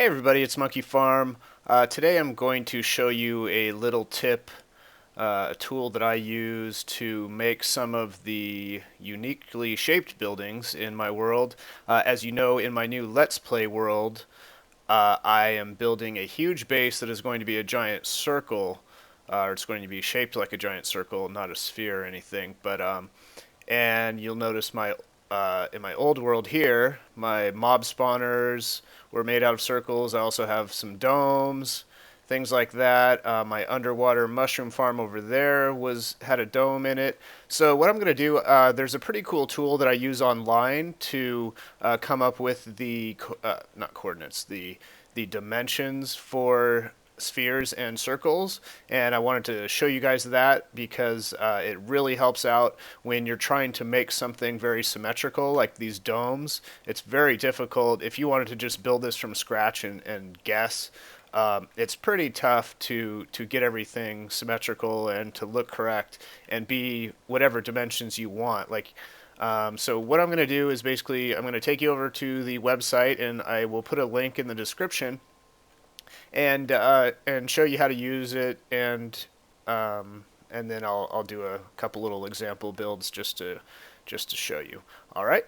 Hey everybody, it's Monkey Farm. Today I'm going to show you a little tip, a tool that I use to make some of the uniquely shaped buildings in my world. As you know, in my new Let's Play world, I am building a huge base that is going to be a giant circle, or it's going to be shaped like a giant circle, not a sphere or anything. And you'll notice my in my old world here, my mob spawners were made out of circles. I also have some domes, things like that. My underwater mushroom farm over there had a dome in it. So what I'm going to do, there's a pretty cool tool that I use online to come up with the not coordinates, the dimensions for spheres and circles, and I wanted to show you guys that because it really helps out when you're trying to make something very symmetrical like these domes. It's very difficult if you wanted to just build this from scratch and guess. It's pretty tough to get everything symmetrical and to look correct and be whatever dimensions you want. So what I'm going to do is basically I'm going to take you over to the website, and I will put a link in the description and show you how to use it, and then I'll do a couple little example builds just to show you. All right.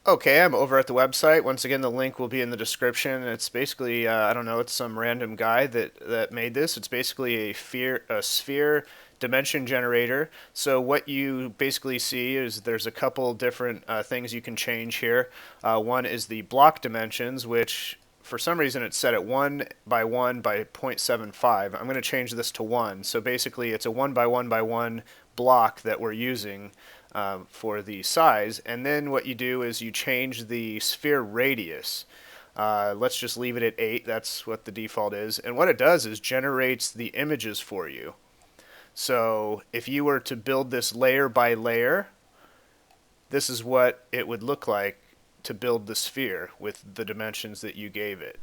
Okay, I'm over at the website. Once again, the link will be in the description. It's basically, I don't know, it's some random guy that made this. It's basically a sphere dimension generator. So what you basically see is there's a couple different things you can change here. One is the block dimensions, which for some reason it's set at 1 by 1 by 0.75. I'm going to change this to 1. So basically it's a 1 by 1 by 1 block that we're using for the size. And then what you do is you change the sphere radius. Let's just leave it at 8. That's what the default is. And what it does is generates the images for you. So if you were to build this layer by layer, this is what it would look like to build the sphere with the dimensions that you gave it.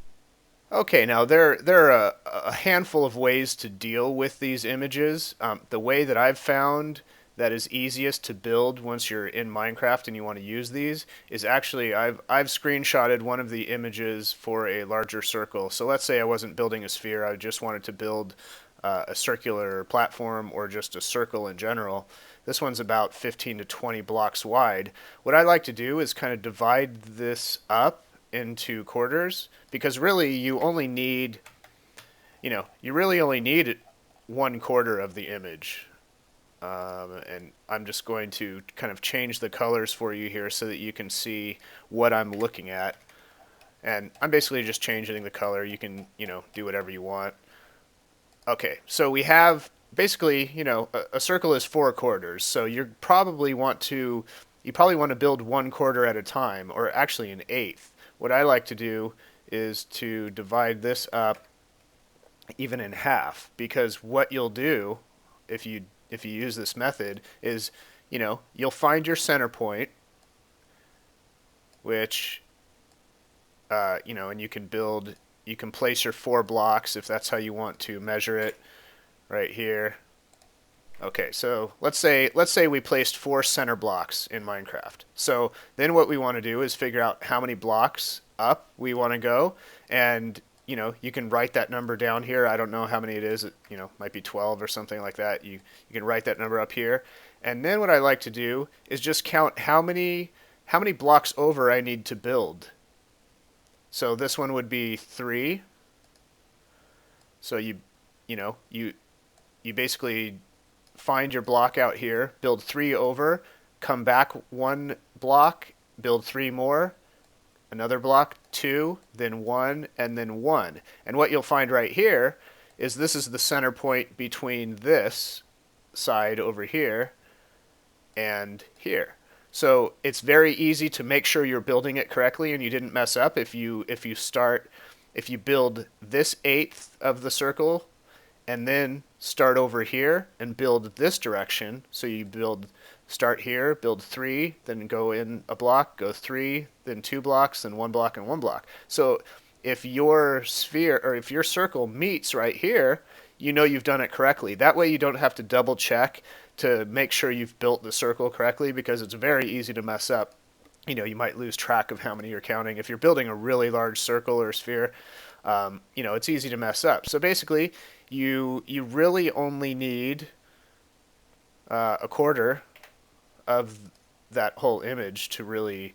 Okay, now there are a handful of ways to deal with these images. The way that I've found that is easiest to build once you're in Minecraft and you want to use these is actually I've screenshotted one of the images for a larger circle. So let's say I wasn't building a sphere, I just wanted to build a circular platform or just a circle in general. This one's about 15 to 20 blocks wide. What I like to do is kind of divide this up into quarters, because really you only need, you really only need 1/4 of the image. And I'm just going to kind of change the colors for you here so that you can see what I'm looking at. And I'm basically just changing the color. You can, do whatever you want. Okay, so we have basically, a circle is 4/4. So you probably want to build 1/4 at a time, or actually an eighth. What I like to do is to divide this up even in half, because what you'll do if you use this method is, you'll find your center point, which and you can place your 4 blocks if that's how you want to measure it right here. Okay, so let's say we placed 4 center blocks in Minecraft. So then what we want to do is figure out how many blocks up we want to go, and you can write that number down here. I don't know how many it is. It might be 12 or something like that. You can write that number up here, and then what I like to do is just count how many blocks over I need to build. So this one would be 3. So you basically find your block out here, build 3 over, come back 1 block, build 3 more, another block, 2, then 1, and then 1. And what you'll find right here is this is the center point between this side over here and here. So it's very easy to make sure you're building it correctly and you didn't mess up if you build this eighth of the circle and then start over here and build this direction. So you start here, build 3, then go in a block, go 3, then 2 blocks, then 1 block and 1 block. So if your sphere or if your circle meets right here, you've done it correctly. That way you don't have to double check to make sure you've built the circle correctly, because it's very easy to mess up you might lose track of how many you're counting. If you're building a really large circle or sphere, it's easy to mess up. So basically, you really only need a quarter of that whole image to really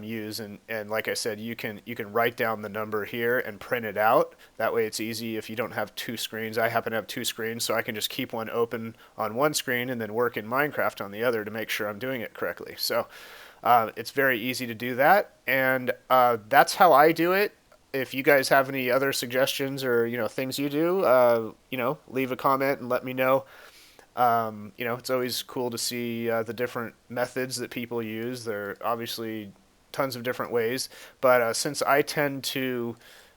use. And like I said, you can write down the number here and print it out. That way it's easy if you don't have two screens. I happen to have two screens, so I can just keep one open on one screen and then work in Minecraft on the other to make sure I'm doing it correctly. So it's very easy to do that, and that's how I do it. If you guys have any other suggestions or things you do, leave a comment and let me know. It's always cool to see the different methods that people use. There are obviously tons of different ways, but since I tend to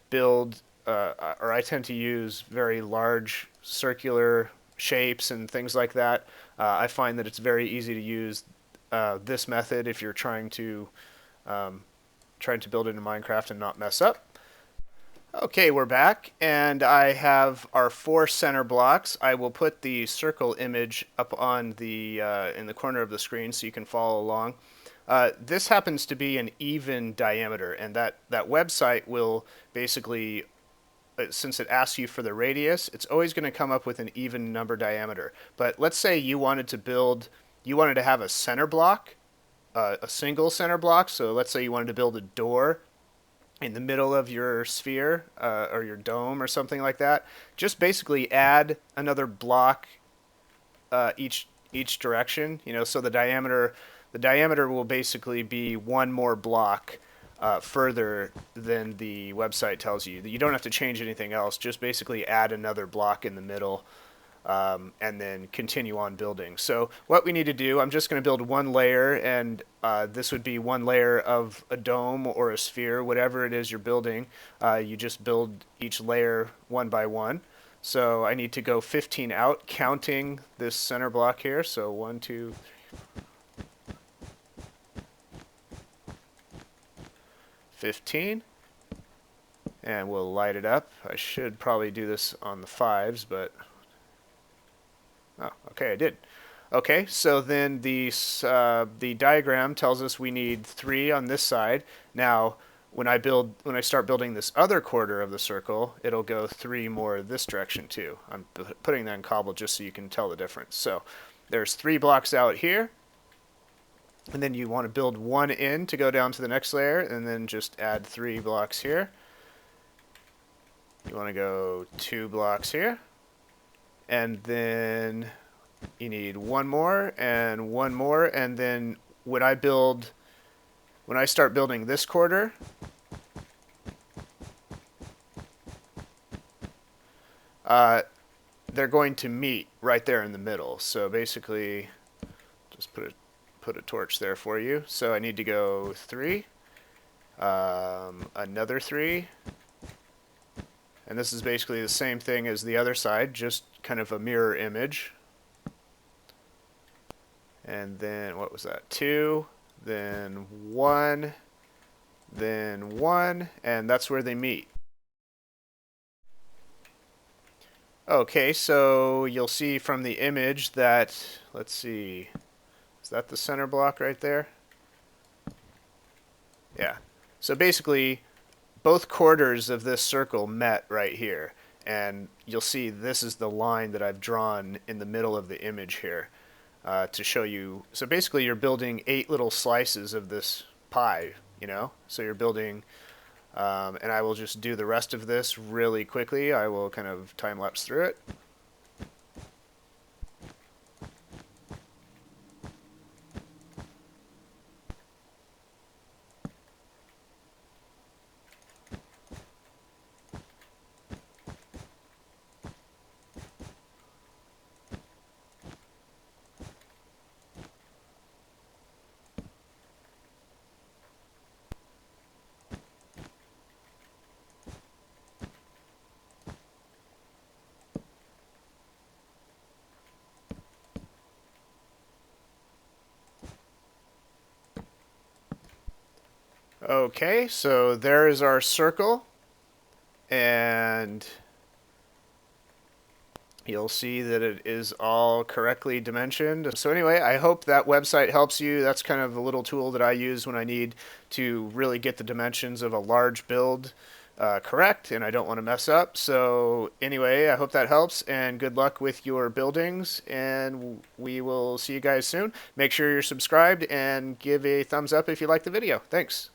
build or I tend to use very large circular shapes and things like that, I find that it's very easy to use this method if you're trying to build it in Minecraft and not mess up. Okay, we're back, and I have our four center blocks. I will put the circle image up on the in the corner of the screen so you can follow along. This happens to be an even diameter, and that website will basically, since it asks you for the radius, it's always going to come up with an even number diameter. But let's say you wanted to have a center block, a single center block. So let's say you wanted to build a door in the middle of your sphere or your dome or something like that. Just basically add another block each direction. So the diameter will basically be one more block further than the website tells you. You don't have to change anything else. Just basically add another block in the middle, and then continue on building. So what we need to do, I'm just going to build one layer, and this would be one layer of a dome or a sphere, whatever it is you're building. You just build each layer one by one. So I need to go 15 out, counting this center block here. So 1, 2, 15. And we'll light it up. I should probably do this on the 5s, but oh, okay, I did. Okay, so then the diagram tells us we need 3 on this side. Now, when I start building this other quarter of the circle, it'll go 3 more this direction too. I'm putting that in cobble just so you can tell the difference. So there's 3 blocks out here, and then you want to build 1 in to go down to the next layer, and then just add 3 blocks here. You want to go 2 blocks here. And then you need 1 more and 1 more, and then when I start building this quarter, they're going to meet right there in the middle. So basically, just put a torch there for you. So I need to go 3, another 3. And this is basically the same thing as the other side, just kind of a mirror image. And then, what was that? 2, then 1, then 1, and that's where they meet. Okay, so you'll see from the image that, let's see, is that the center block right there? Yeah. So basically, both quarters of this circle met right here, and you'll see this is the line that I've drawn in the middle of the image here to show you. So basically you're building 8 little slices of this pie, so you're building, and I will just do the rest of this really quickly. I will kind of time lapse through it. Okay, so there is our circle, and you'll see that it is all correctly dimensioned. So anyway, I hope that website helps you. That's kind of the little tool that I use when I need to really get the dimensions of a large build correct and I don't want to mess up. So anyway, I hope that helps and good luck with your buildings and we will see you guys soon. Make sure you're subscribed and give a thumbs up if you like the video. Thanks.